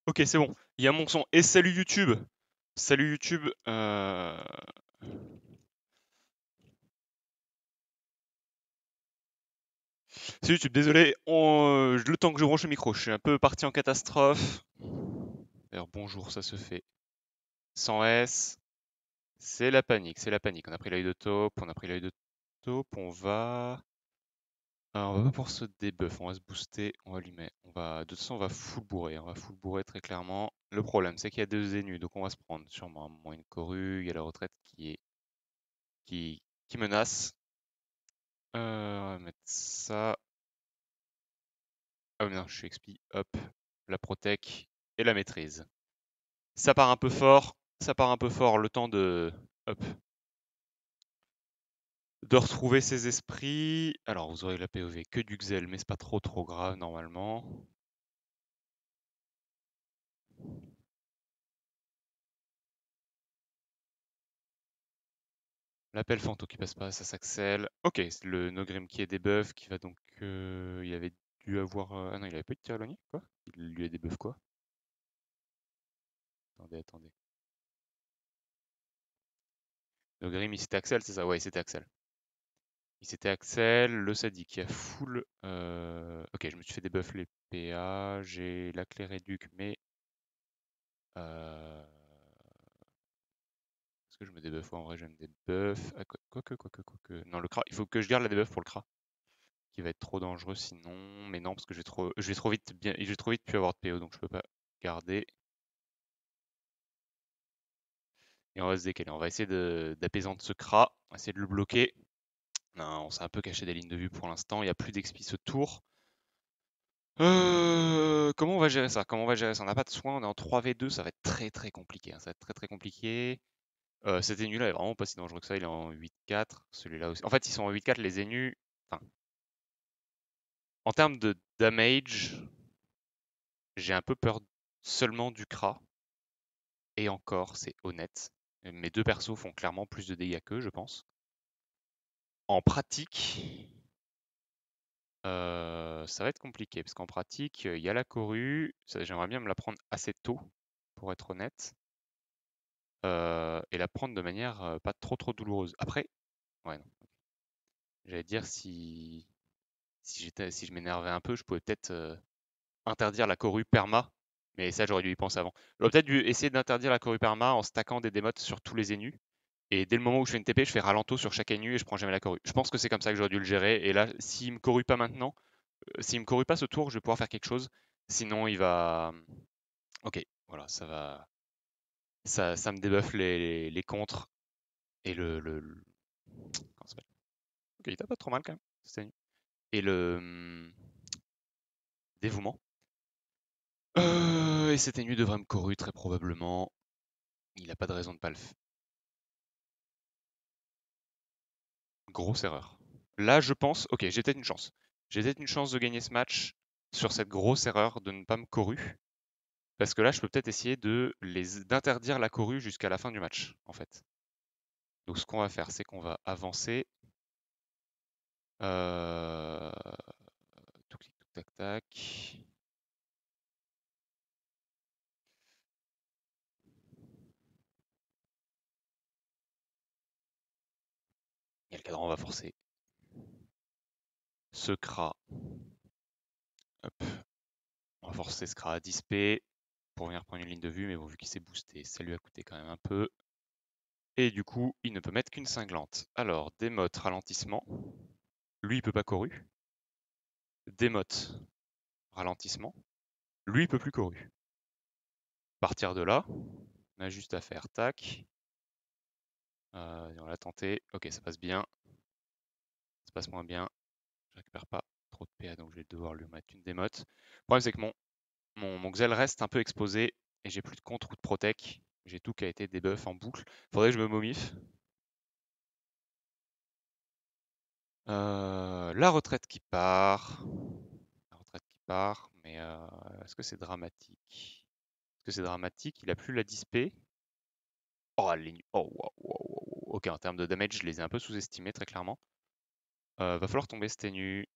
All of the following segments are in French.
Ok, c'est bon. Il y a mon son. Et salut YouTube. Salut YouTube. Salut YouTube, désolé. Le temps que je branche le micro, je suis un peu parti en catastrophe. D'ailleurs, bonjour, ça se fait. Sans S. C'est la panique, c'est la panique. On a pris l'œil de taupe, on a pris l'œil de taupe. On va pas pour se debuff, on va se booster, on va lui mettre. De toute façon, on va full bourrer. On va full bourrer très clairement. Le problème, c'est qu'il y a deux ennemis, donc on va se prendre sûrement un moment une corue. Il y a la retraite qui menace. On va mettre ça. Ah mais non, je suis expi. Hop, la protec et la maîtrise. Ça part un peu fort. Ça part un peu fort. Le temps hop, de retrouver ses esprits. Alors vous aurez la POV que du Xel, mais c'est pas trop grave normalement. L'appel Fanto qui passe pas, ça s'accèle. Ok, c'est le Nogrim qui est debuff, qui va donc. Il avait dû avoir. Ah non, il avait pas eu de tir éloigné, quoi? Il lui a debuff quoi? Attendez. Nogrim, il s'était Axel, c'est ça? Ouais, il s'était Axel. Il s'était Axel, le Sadi qui a full. Ok, je me suis fait debuff les PA, j'ai la clé réduc, mais. Est-ce que je me debuff? En vrai, je me debuff. Ah, quoique. Non, le Kra, il faut que je garde la debuff pour le Kra. Qui va être trop dangereux sinon. Mais non, parce que je vais trop vite je vais trop vite pu avoir de PO, donc je peux pas garder. Et on va se décaler. On va essayer d'apaisante ce Kra. On va essayer de le bloquer. Non, on s'est un peu caché des lignes de vue pour l'instant. Il n'y a plus d'expi ce tour. Comment on va gérer ça? Comment on va gérer ça? On n'a pas de soin, on est en 3v2, ça va être très compliqué, hein. Ça va être très compliqué. Cet énu là est vraiment pas si dangereux que ça, il est en 8-4. Celui-là aussi. En fait, ils sont en 8-4 les énus. Enfin, en termes de damage, j'ai un peu peur seulement du Kra. Et encore, c'est honnête. Mes deux persos font clairement plus de dégâts qu'eux, je pense. En pratique, ça va être compliqué, parce qu'en pratique, il y a la corue. J'aimerais bien me la prendre assez tôt, pour être honnête. Et la prendre de manière pas trop douloureuse. Après, ouais, non. J'allais dire si je m'énervais un peu, je pouvais peut-être interdire la corue perma, mais ça j'aurais dû y penser avant. J'aurais peut-être dû essayer d'interdire la corue perma en stackant des démotes sur tous les énus. Et dès le moment où je fais une TP, je fais ralento sur chaque énu et je prends jamais la corue. Je pense que c'est comme ça que j'aurais dû le gérer. Et là, s'il me corrue pas maintenant, s'il me corrue pas ce tour, je vais pouvoir faire quelque chose. Sinon, il va. Ok, voilà, ça va. Ça me débuffe les contres et comment ça s'appelle? Ok, il tape pas trop mal quand même. Et le dévouement. Et cette énu devrait me corru très probablement. Il a pas de raison de pas le faire. Grosse erreur. Là, je pense, ok, j'ai peut-être une chance. J'ai peut-être une chance de gagner ce match sur cette grosse erreur de ne pas me corru. Parce que là, je peux peut-être essayer d'interdire la corue jusqu'à la fin du match, en fait. Donc, ce qu'on va faire, c'est qu'on va avancer. Euh... Tout clic, tout tac, tac. Il y a le cadran, on va forcer. Ce Kra. Hop. On va forcer ce Kra à disper pour venir prendre une ligne de vue, mais bon, vu qu'il s'est boosté, ça lui a coûté quand même un peu. Et du coup, il ne peut mettre qu'une cinglante. Alors, démote, ralentissement. Lui, il peut pas corru. Démote, ralentissement. Lui, il peut plus corru. Partir de là, on a juste à faire tac. On l'a tenté. Ok, ça passe bien. Ça passe moins bien. Je récupère pas trop de PA, donc je vais devoir lui mettre une démote. Le problème, c'est que mon Xel reste un peu exposé et j'ai plus de contre ou de protec. J'ai tout qui a été debuff en boucle. Faudrait que je me momifie. La retraite qui part. La retraite qui part, mais est-ce que c'est dramatique? Est-ce que c'est dramatique? Il a plus la dispé. Oh, oh, wow. Ok, en termes de damage, je les ai un peu sous-estimés, très clairement. Va falloir tomber Stenu.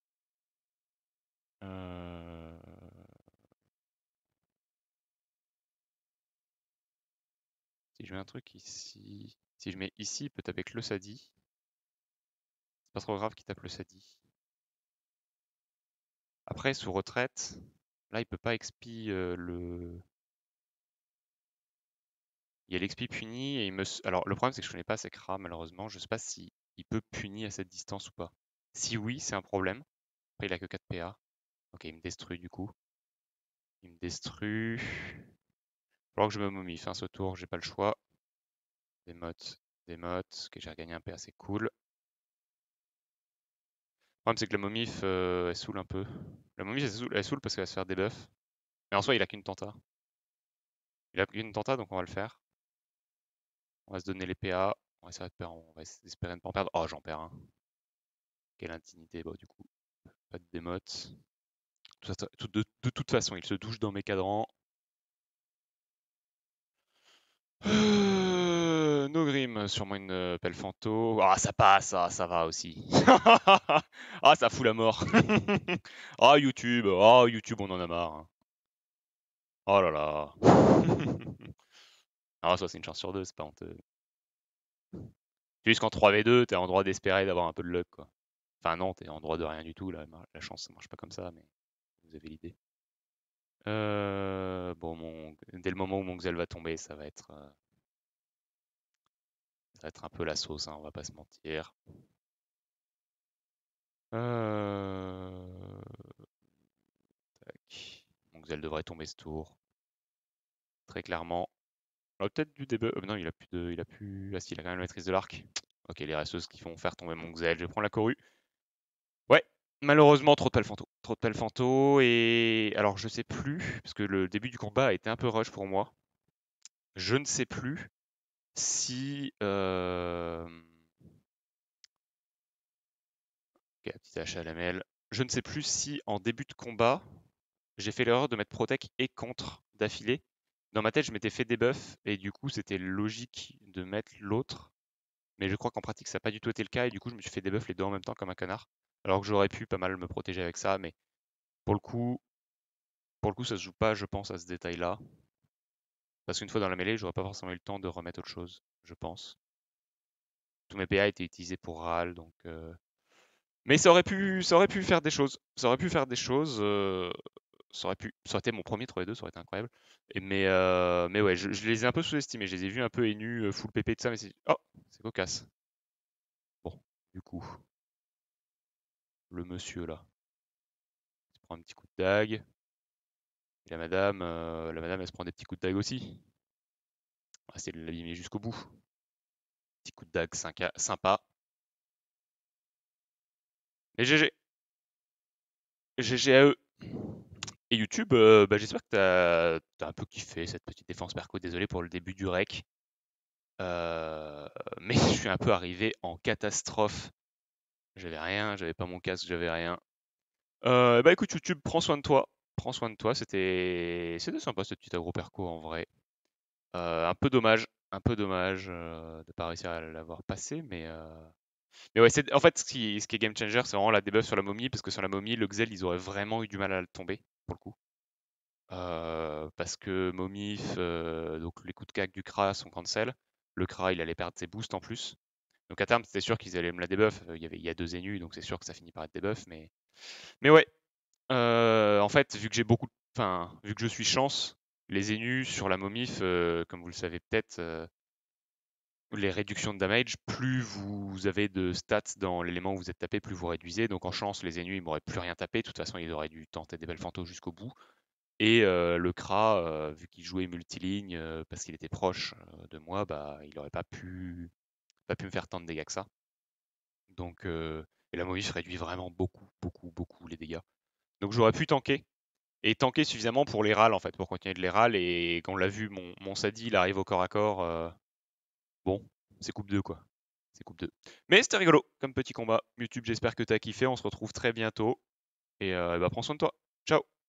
Si je mets un truc ici... Si je mets ici, il peut taper avec le Sadi. C'est pas trop grave qu'il tape le Sadi. Après, sous retraite, là, il peut pas expi le... Il y a l'expi puni et il me... Alors, le problème, c'est que je connais pas Sekra, malheureusement. Je sais pas si il peut punir à cette distance ou pas. Si oui, c'est un problème. Après, il a que 4 PA. Ok, il me destruit du coup. Il me destruit. Il va falloir que je me momifie ce tour, j'ai pas le choix. Des mottes. Ok, j'ai regagné un PA, c'est cool. Le problème, c'est que la momif, elle saoule un peu. La momif, elle saoule parce qu'elle va se faire des buffs. Mais en soi, il a qu'une tenta. Il a qu'une tenta, donc on va le faire. On va se donner les PA. On va essayer de perdre. On va espérer ne pas en perdre. Oh, j'en perds un. Quelle indignité. Bon, du coup, pas de démote. De toute façon, il se douche dans mes cadrans. Nogrim, sûrement une pelle fanto. Ah, ça passe, ça va aussi. Ah, ça fout la mort. Ah, YouTube, on en a marre. Hein. Oh là là. Ah, ça, c'est une chance sur deux, c'est pas honteux. C'est juste qu'en 3v2, t'es en droit d'espérer d'avoir un peu de luck, quoi. Enfin, non, t'es en droit de rien du tout, là. La chance, ça marche pas comme ça, mais vous avez l'idée. Bon, dès le moment où mon Xel va tomber, ça va être un peu la sauce, hein, on va pas se mentir. Tac. Mon Xel devrait tomber ce tour. Très clairement. On a peut-être du debug. Non, il a plus de. Il a plus. Ah si, il a quand même la maîtrise de l'arc. Ok, les resteuses qui vont faire tomber mon Xel. Je vais prendre la Corue. Ouais, malheureusement, trop de pelles fanto. Trop de pelles fanto. Et. Alors, je sais plus, parce que le début du combat a été un peu rush pour moi. Je ne sais plus si. Ok, petite HLML. Je ne sais plus si en début de combat, j'ai fait l'erreur de mettre Protect et contre d'affilée. Dans ma tête, je m'étais fait des buffs et du coup, c'était logique de mettre l'autre. Mais je crois qu'en pratique, ça n'a pas du tout été le cas et du coup, je me suis fait des buffs les deux en même temps comme un connard. Alors que j'aurais pu pas mal me protéger avec ça, mais pour le coup, ça se joue pas, je pense, à ce détail-là. Parce qu'une fois dans la mêlée, j'aurais pas forcément eu le temps de remettre autre chose, je pense. Tous mes PA étaient utilisés pour Ral, donc. Mais ça aurait pu faire des choses. Ça aurait pu faire des choses. Ça aurait été mon premier 3v2, ça aurait été incroyable. Mais ouais, je les ai un peu sous-estimés. Je les ai vus un peu nus, full PP, tout ça, mais c'est. Oh, c'est cocasse. Bon, du coup, le monsieur là, il se prend un petit coup de dague. Et la madame, elle se prend des petits coups de dague aussi. On va essayer de l'abîmer jusqu'au bout. Petit coup de dague sympa. Et GG. GG à eux. Et YouTube, j'espère que t'as un peu kiffé cette petite défense perco. Désolé pour le début du rec. Mais je suis un peu arrivé en catastrophe. J'avais rien, j'avais pas mon casque, j'avais rien. Bah écoute YouTube, prends soin de toi. Prends soin de toi, c'était sympa ce petit agro perco en vrai. Un peu dommage de pas réussir à l'avoir passé, mais ouais, en fait ce qui est game changer, c'est vraiment la debuff sur la momie, parce que sur la momie, le Xel, ils auraient vraiment eu du mal à le tomber, pour le coup. Parce que Momif, donc les coups de cac du Kra sont cancel. Le Kra, il allait perdre ses boosts en plus. Donc à terme, c'était sûr qu'ils allaient me la debuff. Il y a 2 Zénus, donc c'est sûr que ça finit par être debuff. Mais ouais, en fait, vu que vu que je suis chance, les Zénus sur la Momif, comme vous le savez peut-être, les réductions de damage, plus vous avez de stats dans l'élément où vous êtes tapé, plus vous réduisez. Donc en chance, les Zénus, ils m'auraient plus rien tapé. De toute façon, ils auraient dû tenter des belles fantos jusqu'au bout. Et le Kra, vu qu'il jouait multiligne, parce qu'il était proche de moi, bah, il n'aurait pas pu me faire tant de dégâts que ça. Donc, et la Moïse réduit vraiment beaucoup les dégâts. Donc j'aurais pu tanker, et tanker suffisamment pour les râles en fait, pour continuer de les râles. Et quand on l'a vu, mon Sadi, il arrive au corps à corps. Bon, c'est coupe 2 quoi. C'est coupe 2. Mais c'était rigolo comme petit combat. YouTube, j'espère que t'as kiffé. On se retrouve très bientôt. Et bah, prends soin de toi. Ciao!